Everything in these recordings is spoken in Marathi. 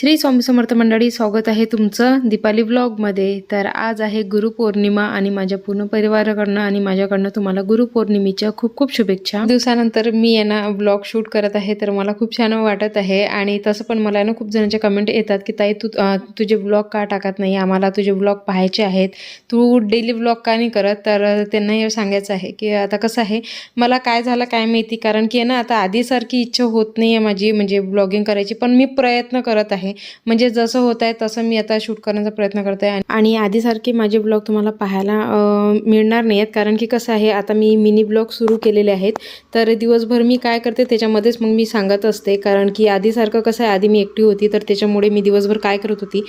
श्री स्वामी समर्थ मंडळी, स्वागत आहे तुमचं दीपाली व्लॉगमध्ये। तर आज आहे गुरुपौर्णिमा आणि माझ्या पूर्ण परिवाराकडनं आणि माझ्याकडनं तुम्हाला गुरुपौर्णिमेच्या खूप खूप शुभेच्छा। दिवसानंतर मी व्लॉग शूट करत आहे, तर मला खूप छान वाटत आहे। आणि तसं पण मला खूप जणांचे कमेंट येतात की ताई तू तुझे व्लॉग का टाकत नाही, आम्हाला तुझे व्लॉग पाहायचे आहेत, तू डेली व्लॉग का नाही करत। तर त्यांना हे सांगायचं आहे की आता कसं आहे, मला काय झालं काय माहिती, कारण की आता आधीसारखी इच्छा होत नाही आहे माझी म्हणजे व्लॉगिंग करायची, पण मी प्रयत्न करत आहे। म्हणजे जसं होत आहे तसं मी आता शूट करण्याचा प्रयत्न करते आणि आधीसारखे माझे ब्लॉग तुम्हाला पाहायला मिळणार नाहीत, कारण की कसं आहे आता मी मिनी ब्लॉग सुरू केलेले आहेत। तर दिवसभर मी काय करते त्याच्यामध्येच मग मी सांगत असते, कारण की आधीसारखं कसं आहे, आधी मी एकटी होती तर त्याच्यामुळे मी दिवसभर काय करत होती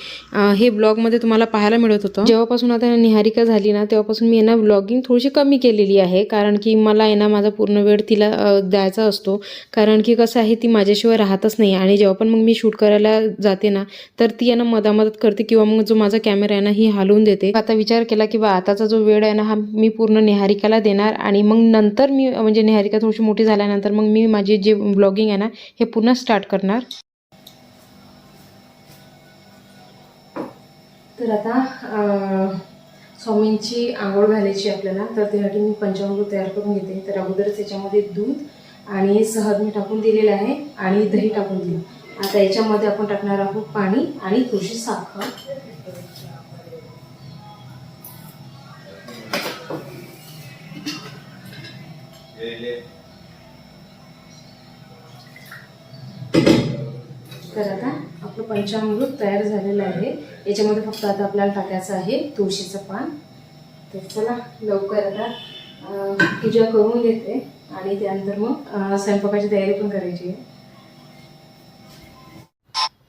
हे ब्लॉगमध्ये तुम्हाला पाहायला मिळत होतं। जेव्हापासून आता निहारिका झाली ना तेव्हापासून मी व्लॉगिंग थोडीशी कमी केलेली आहे, कारण की मला माझा पूर्ण वेळ तिला द्यायचा असतो, कारण की कसं आहे ती माझ्याशिवाय राहतच नाही। आणि जेव्हा पण मग मी शूट करायला जाते ना तर ती मदत करते, किंवा मग जो माझा कॅमेरा आहे ना ही हलवून देते। आता विचार केला की आताचा जो वेळ आहे ना हा मी पूर्ण निहारिकाला देणार, आणि मग नंतर मी म्हणजे निहारिका थोडीशी मोठी झाल्यानंतर मग मी माझी जे ब्लॉगिंग आहे ना हे पुन्हा स्टार्ट करणार। तर आता स्वामींची आंघोळ घालायची आपल्याला, तर त्यासाठी मी पंचामृत तयार करून घेते। तर अगोदर त्याच्यामध्ये दूध आणि सहज मी टाकून दिलेलं आहे आणि दही टाकून दिलं। आता याच्यामध्ये आपण टाकणार आहोत पाणी आणि थोडीशी साखर। तर आता आपलं पंचामृत तयार झालेलं आहे। याच्यामध्ये फक्त आता आपल्याला टाकायचं आहे तुळशीचं पान। तर चला लवकर आता पूजा करून घेते आणि त्यानंतर मग स्वयंपाकाची तयारी पण करायची आहे।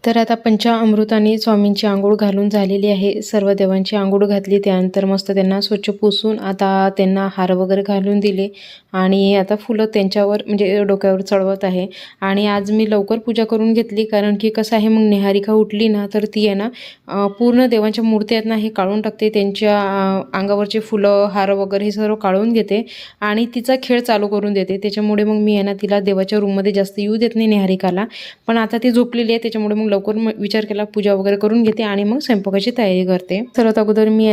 तर आता पंचामृताने स्वामींची आंघोळ घालून झालेली आहे, सर्व देवांची आंघोळ घातली। त्यानंतर मस्त त्यांना स्वच्छ पुसून आता त्यांना हार वगैरे घालून दिले आणि आता फुलं त्यांच्यावर म्हणजे डोक्यावर चढवत आहे। आणि आज मी लवकर पूजा करून घेतली, कारण की कसं आहे मग निहारिका उठली ना तर ती पूर्ण देवांच्या मूर्ती आहेत ना हे काढून टाकते, त्यांच्या अंगावरचे फुलं हार वगैरे हे सर्व काढून घेते आणि तिचा खेळ चालू करून देते। त्याच्यामुळे मग मी तिला देवाच्या रूममध्ये जास्त येऊ देत नाही निहारिकाला, पण आता ती झोपलेली आहे त्याच्यामुळे मग लवकर विचार केला पूजा वगैरे करून घेते आणि मग स्वयंपाकाची तयारी करते। सर्वात अगोदर मी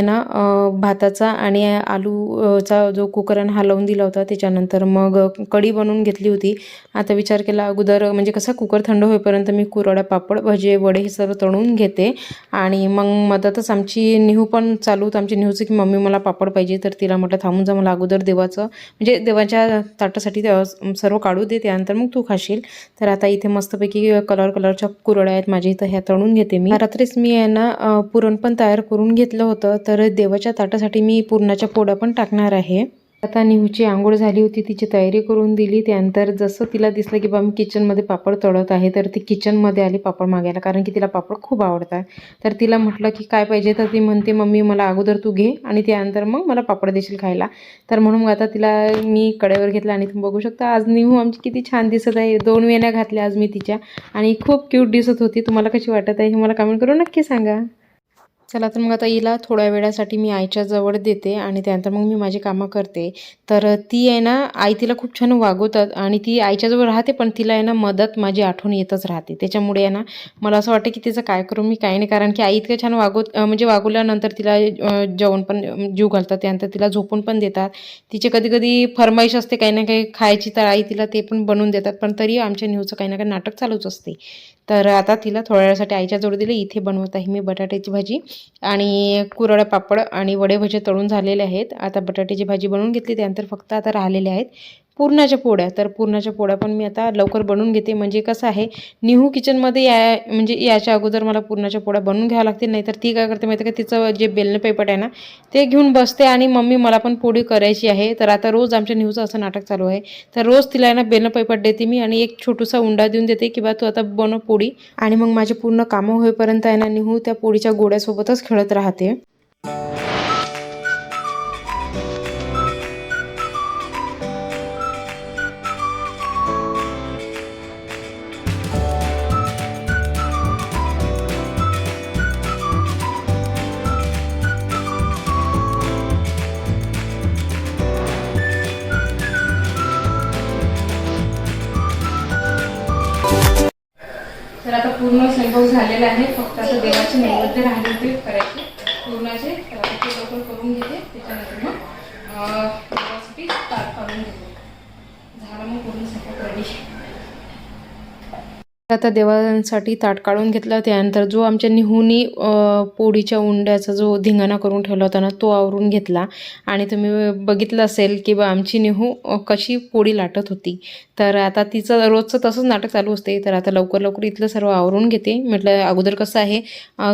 भाताचा आणि आलूचा जो कुकर हलवून दिला होता, त्याच्यानंतर मग कढी बनवून घेतली होती। आता विचार केला अगोदर म्हणजे कसं कुकर थंड होईपर्यंत मी कुरवड्या पापड भजे वडे हे सर्व तळून घेते। आणि मग मधातच आमची निहू पण चालू होतं, आमची निहूचं की मम्मी मला पापड पाहिजे, तर तिला म्हटलं थांबून जा, मला अगोदर देवाचं म्हणजे देवाच्या ताटासाठी सर्व काढू दे, त्यानंतर मग तू खाशील। तर आता इथे मस्तपैकी कलरच्या कुरवड्या आहेत माझ्या इथं, ह्या तळून घेते मी। रात्रीच मी पुरण पण तयार करून घेतलं होतं, तर देवाच्या ताटासाठी मी पुरणाच्या पोळ्या पण टाकणार आहे। आता निहूची आंघोळ झाली होती, तिची तयारी करून दिली। त्यानंतर जसं तिला दिसलं की मी किचनमध्ये पापड तळत आहे, तर ती किचनमध्ये आली पापड मागायला, कारण की तिला पापड खूप आवडतात। तर तिला म्हटलं की काय पाहिजे, तर ती म्हणते मम्मी मला अगोदर तू घे आणि त्यानंतर मग मला पापड देशील खायला। तर म्हणून मग आता तिला मी कडेवर घेतला आणि तुम्ही बघू शकता आज निहू आमची किती छान दिसत आहे। 2 वेण्या घातल्या आज मी तिच्या आणि खूप क्यूट दिसत होती। तुम्हाला कशी वाटत आहे हे मला कमेंट करून नक्की सांगा। चला तर मग आता हिला थोड्या वेळासाठी मी आईच्या जवळ देते आणि त्यानंतर मग मी माझी कामं करते। तर ती आई तिला खूप छान वागवतात आणि ती आईच्या जवळ राहते, पण तिला मदत माझी आठवण येतच राहते। त्याच्यामुळे मला असं वाटतं की तिचं काय करू मी काय नाही, कारण की आई इतकं छान म्हणजे वागवल्यानंतर तिला जेवण पण जीव घालतात, त्यानंतर तिला झोपून पण देतात। तिचे कधी कधी फरमाईश असते काही ना काही खायची, तर आई तिला ते पण बनवून देतात, पण तरी आमच्या निहूचं काही ना काही नाटक चालूच असते। तर आता तिला थोड्या वेळासाठी आईच्या जवळ दिले। इथे बनवत आहे मी बटाट्याची भाजी आणि कुरवड्या पापड आणि वडे भजे तळून झालेले आहेत। आता बटाट्याची भाजी बनवून घेतली, त्यानंतर फक्त आता राहिलेले आहेत पुरणाच्या पोळ्या। तर पुरणाच्या पोळ्या पण मी आता लवकर बनवून घेते, म्हणजे कसं आहे निहू किचनमध्ये म्हणजे याच्या अगोदर मला पुरणाच्या पोळ्या बनवून घ्यावं लागतील, नाही तर ती काय करते माहिती का, तिचं जे बेलणं पेपट आहे ना ते घेऊन बसते आणि मम्मी मला पण पोळी करायची आहे। तर आता रोज आमच्या निहूचं असं नाटक चालू आहे, तर रोज तिला बेलणं पेपट देते मी आणि एक छोटूसा उंडा देऊन देते की तू आता बनव पोळी, आणि मग माझे पूर्ण कामं होईपर्यंत निहू त्या पोळीच्या गोळ्यासोबतच खेळत राहते। तर आता पूर्ण स्वयंपाक झालेला आहे. फक्त आता देवाचे नैवेद्य राहिले ते करायचे पूर्णाचे. तर आता ते लवकर करून घेते. त्याच्यानंतर मग देवासाठी ताट काढून घेते. झालं मग पूर्ण स्वयंपाक रेडी. आता देवांसाठी ताट काढून घेतलं. त्यानंतर जो आमच्या निहुनी पोळीच्या उंड्याचा जो धिंगाणा करून ठेवला होता ना तो आवरून घेतला. आणि तुम्ही बघितलं असेल की बा आमची निहू कशी पोळी लाटत होती. तर आता तिचं रोजचं तसंच नाटक चालू असते. तर आता लवकर लवकर इथलं सर्व आवरून घेते. म्हटलं अगोदर कसं आहे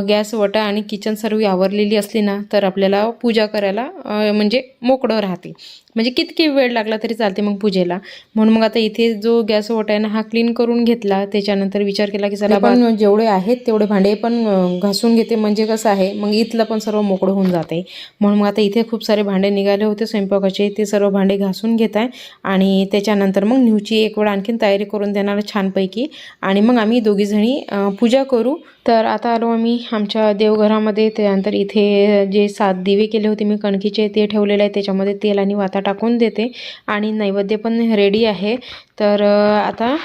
गॅस वटा आणि किचन सर्व आवरलेली असली ना तर आपल्याला पूजा करायला म्हणजे मोकळं राहते. म्हणजे किती वेळ लागला तरी चालते मग पूजेला. म्हणून मग आता इथे जो गॅस ओटा आहे ना हा क्लीन करून घेतला. त्याच्यानंतर विचार केला की चला पण जेवढे आहेत तेवढे भांडे पण घासून घेते. म्हणजे कसं आहे मग इथलं पण सर्व मोकळं होऊन जाते. म्हणून मग आता इथे खूप सारे भांडे निघाले होते स्वयंपाकाचे. ते सर्व भांडे घासून घेत आहे. आणि त्याच्यानंतर मग निवची एक वेळ आणखीन तयारी करून देणार छानपैकी. आणि मग आम्ही दोघीजणी पूजा करू. तर आता आलो आम्ही आमच्या देवघरामध्ये. त्यानंतर इथे जे 7 दिवे केले होते मी कणकीचे ते ठेवलेले आहे. त्याच्यामध्ये तेल आणि वाता टाकून देते. आणि नैवेद्य पण रेडी आहे. तर आता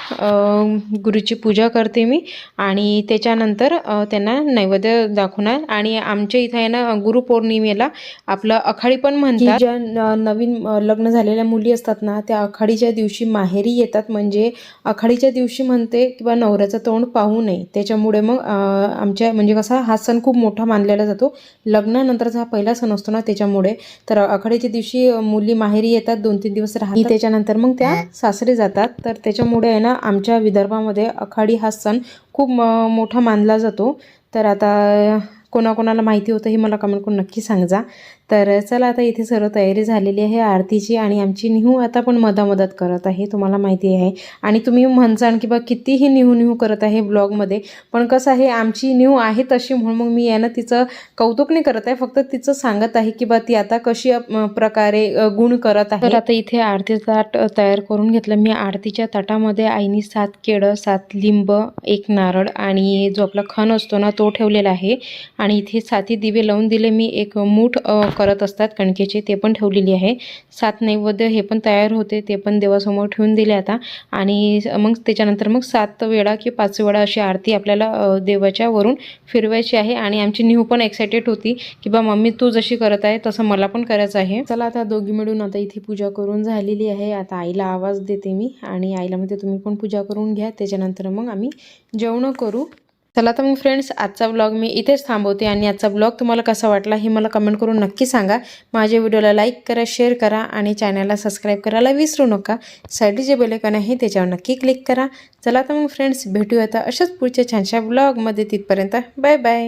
गुरुची पूजा करते मी. आणि त्याच्यानंतर त्यांना नैवेद्य दाखवणार. आणि आमच्या इथं आहे ना गुरुपौर्णिमेला आपलं आखाडी पण म्हणतात. ज्या नवीन लग्न झालेल्या मुली असतात ना त्या आखाडीच्या दिवशी माहेरी येतात. म्हणजे आखाडीच्या दिवशी म्हणते किंवा नवऱ्याचं तोंड पाहू नये. त्याच्यामुळे मग आमच्या म्हणजे कसा हा सण खूप मोठा मानलेला जातो. लग्नानंतरचा हा पहिला सण असतो ना त्याच्यामुळे. तर आखाडीच्या दिवशी मुली माहेरी येतात 2-3 दिवस राहतात. त्याच्यानंतर मग त्या सासरी जातात. तर त्याच्यामुळे आहे ना आमच्या विदर्भामध्ये आखाडी हा सण खूप मोठा मानला जातो. तर आता कोणाकोणाला माहिती होतं हे मला कमेंट करून नक्की सांगा. तर चला आता इथे सर्व तयारी झालेली आहे आरतीची. आणि आमची निहू आता पण मधामधात करत आहे तुम्हाला माहिती आहे. आणि तुम्ही म्हणसान की बा कितीही निहू करत आहे ब्लॉगमध्ये. पण कसं आहे आमची निहू आहे तशी म्हणून मग मी यानं तिचं कौतुक नाही करत आहे. फक्त तिचं सांगत आहे की बा ती आता कशी प्रकारे गुण करत आहे. तर आता इथे आरतीचं ताट तयार करून घेतलं मी. आरतीच्या ताटामध्ये आईनी 7 केळं 7 लिंब 1 नारळ आणि जो आपला खण असतो ना तो ठेवलेला आहे. आणि इथे 7 दिवे लावून दिले मी. एक मूठ करत असतात कणकेचे ते पण ठेवलेली आहे. 7 नैवेद्य हे पण तयार होते ते पण देवासमोर ठेवून दिले आता. आणि मग त्याच्यानंतर मग 7 वेळा की 5 वेळा अशी आरती आपल्याला देवाच्या वरून फिरवायची आहे. आणि आमची निहू पण एक्सायटेड होती की बा मम्मी तू जशी करत आहे तसं मला पण करायचं आहे. चला आता दोघी मिळून आता इथे पूजा करून झालेली आहे. आता आईला आवाज देते मी. आणि आईला मध्ये तुम्ही पण पूजा करून घ्या. त्याच्यानंतर मग आम्ही जेवण करू. चला तर मग फ्रेंड्स आजचा ब्लॉग मी इथेच थांबवते. आणि आजचा ब्लॉग तुम्हाला कसा वाटला हे मला कमेंट करून नक्की सांगा. माझ्या व्हिडिओला लाईक करा, शेअर करा आणि चॅनलला सबस्क्राईब करायला विसरू नका. साईडला जे बेल आयकॉन आहे त्याच्यावर नक्की क्लिक करा. चला तर मग फ्रेंड्स भेटूया आता अशाच पुढच्या छानशा ब्लॉगमध्ये. तिथपर्यंत बाय बाय.